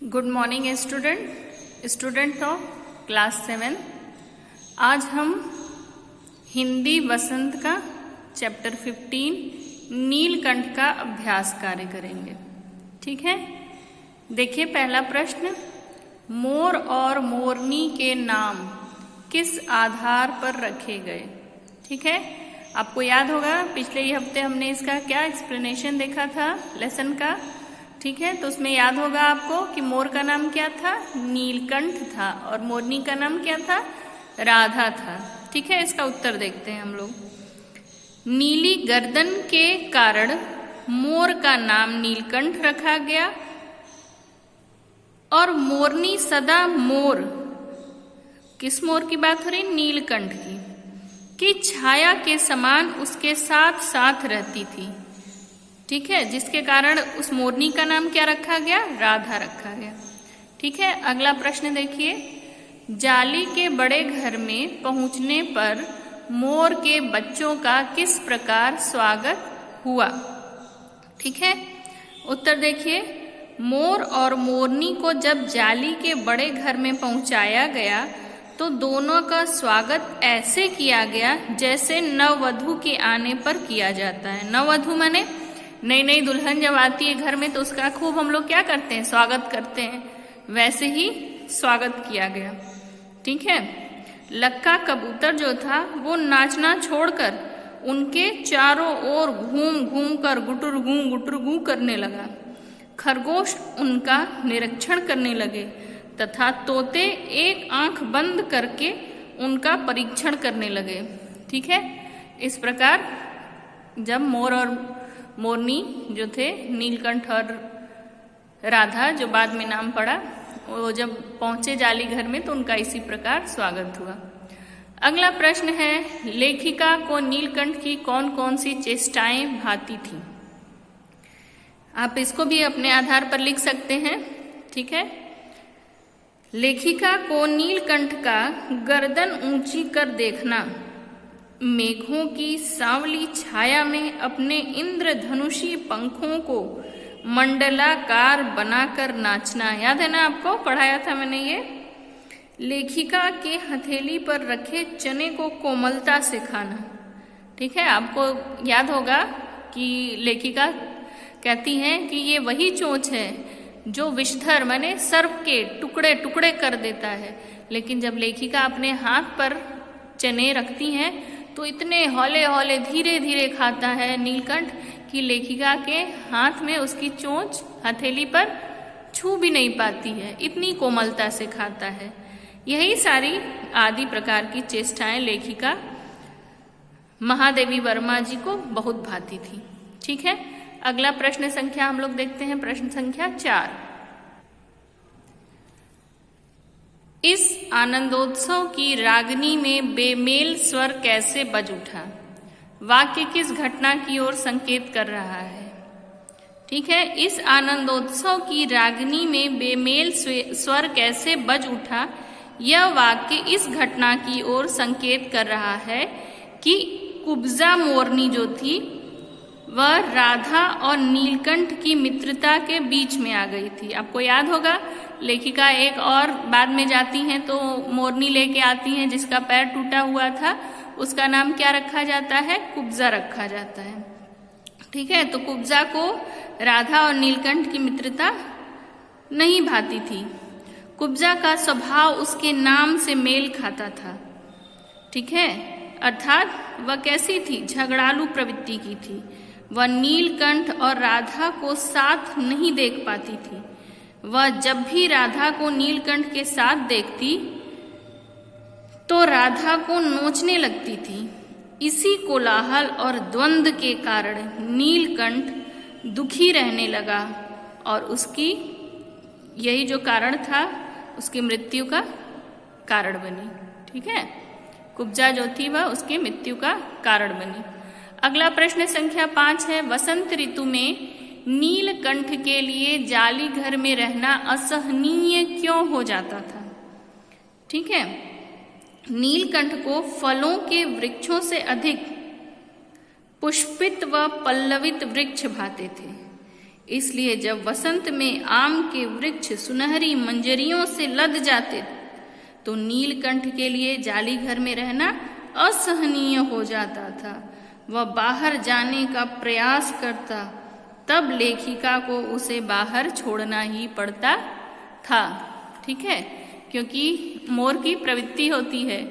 Good morning student of class 7। आज हम हिंदी वसंत का चैप्टर 15 नीलकंठ का अभ्यास कार्य करेंगे। ठीक है, देखिए पहला प्रश्न, मोर और मोरनी के नाम किस आधार पर रखे गए। ठीक है, आपको याद होगा पिछले ही हफ्ते हमने इसका क्या एक्सप्लेनेशन देखा था लेसन का। ठीक है, तो उसमें याद होगा आपको कि मोर का नाम क्या था, नीलकंठ था, और मोरनी का नाम क्या था, राधा था। ठीक है, इसका उत्तर देखते हैं हम लोग। नीली गर्दन के कारण मोर का नाम नीलकंठ रखा गया और मोरनी सदा मोर, किस मोर की बात हो रही, नीलकंठ की छाया के समान उसके साथ साथ रहती थी। ठीक है, जिसके कारण उस मोरनी का नाम क्या रखा गया, राधा रखा गया। ठीक है, अगला प्रश्न देखिए, जाली के बड़े घर में पहुंचने पर मोर के बच्चों का किस प्रकार स्वागत हुआ। ठीक है, उत्तर देखिए, मोर और मोरनी को जब जाली के बड़े घर में पहुंचाया गया तो दोनों का स्वागत ऐसे किया गया जैसे नववधू के आने पर किया जाता है। नववधू माने नई नई दुल्हन जब आती है घर में तो उसका खूब हम लोग क्या करते हैं, स्वागत करते हैं, वैसे ही स्वागत किया गया। ठीक है, लक्का कबूतर जो था वो नाचना छोड़कर उनके चारों ओर घूम घूम कर गुटुर गूं करने लगा। खरगोश उनका निरीक्षण करने लगे तथा तोते एक आंख बंद करके उनका परीक्षण करने लगे। ठीक है, इस प्रकार जब मोर और मोरनी जो थे, नीलकंठ और राधा जो बाद में नाम पड़ा, वो जब पहुंचे जाली घर में तो उनका इसी प्रकार स्वागत हुआ। अगला प्रश्न है, लेखिका को नीलकंठ की कौन कौन सी चेष्टाएं भाती थी। आप इसको भी अपने आधार पर लिख सकते हैं। ठीक है, लेखिका को नीलकंठ का गर्दन ऊंची कर देखना, मेघों की सांवली छाया में अपने इंद्रधनुषी पंखों को मंडलाकार बनाकर नाचना। याद है ना, आपको पढ़ाया था मैंने ये। लेखिका के हथेली पर रखे चने को कोमलता से खाना। ठीक है, आपको याद होगा कि लेखिका कहती हैं कि ये वही चोंच है जो विषधर माने सर्प के टुकड़े टुकड़े कर देता है, लेकिन जब लेखिका अपने हाथ पर चने रखती हैं तो इतने हौले हौले धीरे धीरे खाता है नीलकंठ कि लेखिका के हाथ में उसकी चोंच हथेली पर छू भी नहीं पाती है, इतनी कोमलता से खाता है। यही सारी आदि प्रकार की चेष्टाएं लेखिका महादेवी वर्मा जी को बहुत भाती थी। ठीक है, अगला प्रश्न संख्या हम लोग देखते हैं, प्रश्न संख्या 4। इस आनंदोत्सव की रागनी में बेमेल स्वर कैसे बज उठा। वाक्य किस घटना की ओर संकेत कर रहा है। ठीक है, इस आनंदोत्सव की रागनी में बेमेल स्वर कैसे बज उठा, यह वाक्य इस घटना की ओर संकेत कर रहा है कि कुब्जा मोरनी जो थी वह राधा और नीलकंठ की मित्रता के बीच में आ गई थी। आपको याद होगा, लेखिका एक और बाद में जाती हैं तो मोरनी लेके आती हैं जिसका पैर टूटा हुआ था, उसका नाम क्या रखा जाता है, कुब्जा रखा जाता है। ठीक है, तो कुब्जा को राधा और नीलकंठ की मित्रता नहीं भाती थी। कुब्जा का स्वभाव उसके नाम से मेल खाता था। ठीक है, अर्थात वह कैसी थी, झगड़ालू प्रवृत्ति की थी। वह नीलकंठ और राधा को साथ नहीं देख पाती थी। वह जब भी राधा को नीलकंठ के साथ देखती तो राधा को नोचने लगती थी। इसी कोलाहल और द्वंद्व के कारण नीलकंठ दुखी रहने लगा और उसकी यही जो कारण था उसकी मृत्यु का कारण बनी। ठीक है, कुब्जा जो थी वह उसकी मृत्यु का कारण बनी। अगला प्रश्न संख्या 5 है, वसंत ऋतु में नीलकंठ के लिए जाली घर में रहना असहनीय क्यों हो जाता था। ठीक है, नीलकंठ को फलों के वृक्षों से अधिक पुष्पित व पल्लवित वृक्ष भाते थे। इसलिए जब वसंत में आम के वृक्ष सुनहरी मंजरियों से लद जाते तो नीलकंठ के लिए जाली घर में रहना असहनीय हो जाता था। वह बाहर जाने का प्रयास करता, तब लेखिका को उसे बाहर छोड़ना ही पड़ता था। ठीक है, क्योंकि मोर की प्रवृत्ति होती है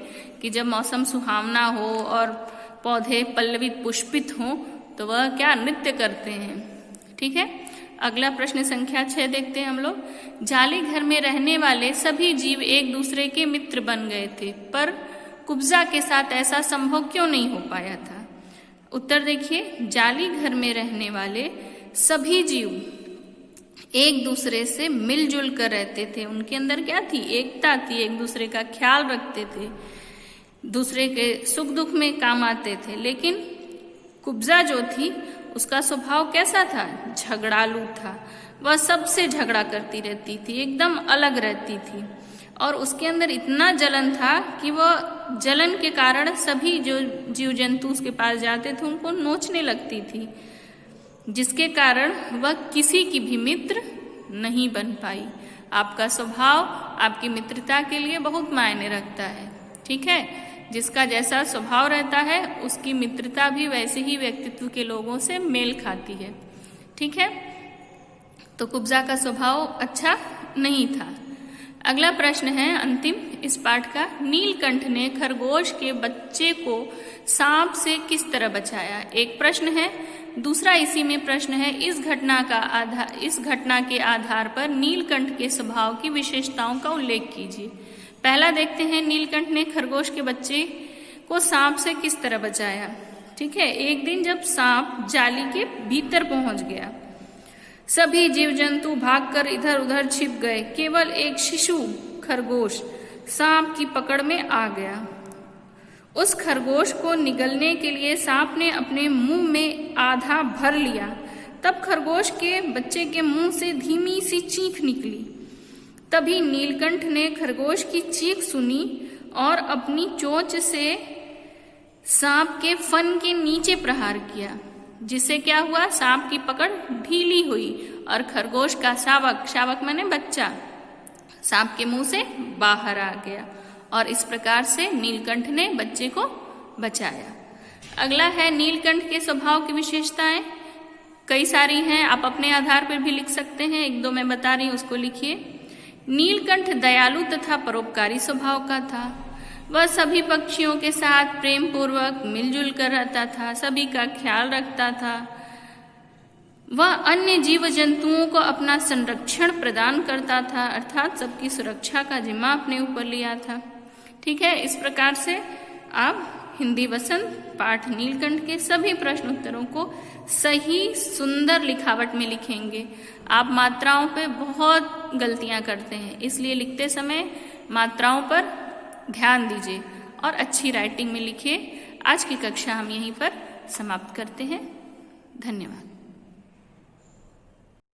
कि जब मौसम सुहावना हो और पौधे पल्लवित पुष्पित हों तो वह क्या नृत्य करते हैं। ठीक है, अगला प्रश्न संख्या 6 देखते हैं हम लोग। जाली घर में रहने वाले सभी जीव एक दूसरे के मित्र बन गए थे, पर कुब्जा के साथ ऐसा संभव क्यों नहीं हो पाया था? उत्तर देखिए, जाली घर में रहने वाले सभी जीव एक दूसरे से मिलजुल कर रहते थे। उनके अंदर क्या थी? एकता थी, एक दूसरे का ख्याल रखते थे, दूसरे के सुख दुख में काम आते थे। लेकिन कुब्जा जो थी उसका स्वभाव कैसा था? झगड़ालू था। वह सबसे झगड़ा करती रहती थी, एकदम अलग रहती थी और उसके अंदर इतना जलन था कि वह जलन के कारण सभी जो जीव जंतु उसके पास जाते थे उनको नोचने लगती थी, जिसके कारण वह किसी की भी मित्र नहीं बन पाई। आपका स्वभाव आपकी मित्रता के लिए बहुत मायने रखता है। ठीक है, जिसका जैसा स्वभाव रहता है उसकी मित्रता भी वैसे ही व्यक्तित्व के लोगों से मेल खाती है। ठीक है, तो कुब्जा का स्वभाव अच्छा नहीं था। अगला प्रश्न है अंतिम इस पाठ का। नीलकंठ ने खरगोश के बच्चे को सांप से किस तरह बचाया? एक प्रश्न है। दूसरा इसी में प्रश्न है, इस घटना के आधार पर नीलकंठ के स्वभाव की विशेषताओं का उल्लेख कीजिए। पहला देखते हैं, नीलकंठ ने खरगोश के बच्चे को सांप से किस तरह बचाया। ठीक है, एक दिन जब सांप जाली के भीतर पहुंच गया, सभी जीव जंतु भागकर इधर उधर छिप गए। केवल एक शिशु खरगोश सांप की पकड़ में आ गया। उस खरगोश को निगलने के लिए सांप ने अपने मुंह में आधा भर लिया। तब खरगोश के बच्चे के मुंह से धीमी सी चीख निकली। तभी नीलकंठ ने खरगोश की चीख सुनी और अपनी चोंच से सांप के फन के नीचे प्रहार किया, जिससे क्या हुआ? सांप की पकड़ ढीली हुई और खरगोश का शावक माने बच्चा, सांप के मुंह से बाहर आ गया और इस प्रकार से नीलकंठ ने बच्चे को बचाया। अगला है नीलकंठ के स्वभाव की विशेषताएं। कई सारी हैं, आप अपने आधार पर भी लिख सकते हैं, एक दो मैं बता रही हूं, उसको लिखिए। नीलकंठ दयालु तथा परोपकारी स्वभाव का था। वह सभी पक्षियों के साथ प्रेम पूर्वक मिलजुल कर रहता था, सभी का ख्याल रखता था। वह अन्य जीव जंतुओं को अपना संरक्षण प्रदान करता था, अर्थात सबकी सुरक्षा का जिम्मा अपने ऊपर लिया था। ठीक है, इस प्रकार से आप हिंदी वसंत पाठ नीलकंठ के सभी प्रश्न उत्तरों को सही सुंदर लिखावट में लिखेंगे। आप मात्राओं पे बहुत गलतियां करते हैं, इसलिए लिखते समय मात्राओं पर ध्यान दीजिए और अच्छी राइटिंग में लिखिए। आज की कक्षा हम यहीं पर समाप्त करते हैं। धन्यवाद।